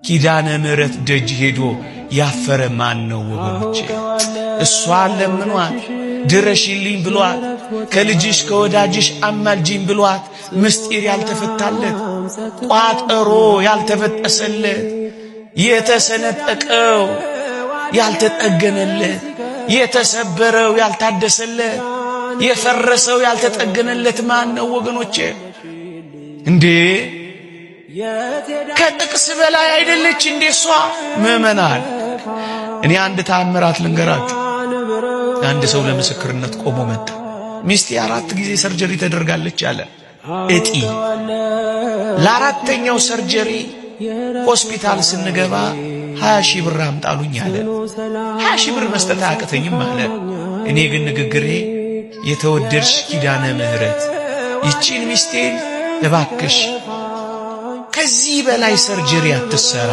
ኪዳነ ምሕረት ደጅ ሄዶ ያፈረ ማን ነው ወገኖቼ? እሷ ለምኗት ድረሽልኝ ብሏት ከልጅሽ ከወዳጅሽ አማልጂኝ ብሏት ምስጢር ያልተፈታለት ቋጠሮ ያልተበጠሰለት የተሰነጠቀው ያልተጠገነለት የተሰበረው ያልታደሰለት የፈረሰው ያልተጠገነለት ማን ነው ወገኖቼ? እንዴ ከጥቅስ በላይ አይደለች እንዴ እሷ? ምእመናን እኔ አንድ ተአምራት ልንገራችሁ። አንድ ሰው ለምስክርነት ቆሞ መጣ። ሚስቴ 4 ጊዜ ሰርጀሪ ተደርጋለች አለ። እጢ ለአራተኛው ሰርጀሪ ሆስፒታል ስንገባ 20 ሺህ ብር አምጣሉኝ አለ። 20 ሺህ ብር መስጠት አያቅተኝም አለ። እኔ ግን ንግግሬ የተወደድሽ ኪዳነ ምሕረት ይቺን ሚስቴን እባክሽ ከዚህ በላይ ሰርጀሪ አትሰራ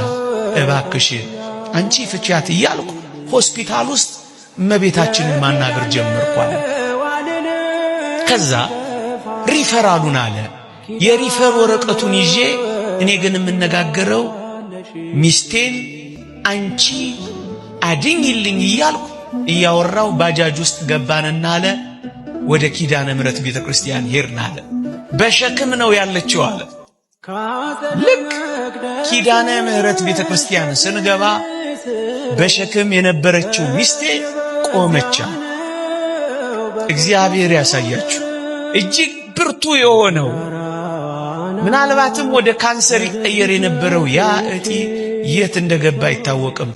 እባክሽ አንቺ ፍቻት እያልኩ ሆስፒታል ውስጥ እመቤታችንን ማናገር ጀመርኳል። ከዛ ሪፈራሉን አለ የሪፈር ወረቀቱን ይዤ እኔ ግን የምነጋገረው ሚስቴን አንቺ አድኝልኝ እያልኩ እያወራው ባጃጅ ውስጥ ገባንና አለ ወደ ኪዳነ ምሕረት ቤተክርስቲያን ሄድን አለ። በሸክም ነው ያለችው አለ። ልክ ኪዳነ ምሕረት ቤተክርስቲያን ስንገባ በሸክም የነበረችው ሚስቴ ቆመች። እግዚአብሔር ያሳያችሁ እጅግ ብርቱ የሆነው ምናልባትም ወደ ካንሰር ይቀየር የነበረው ያ እጢ የት እንደገባ አይታወቅም።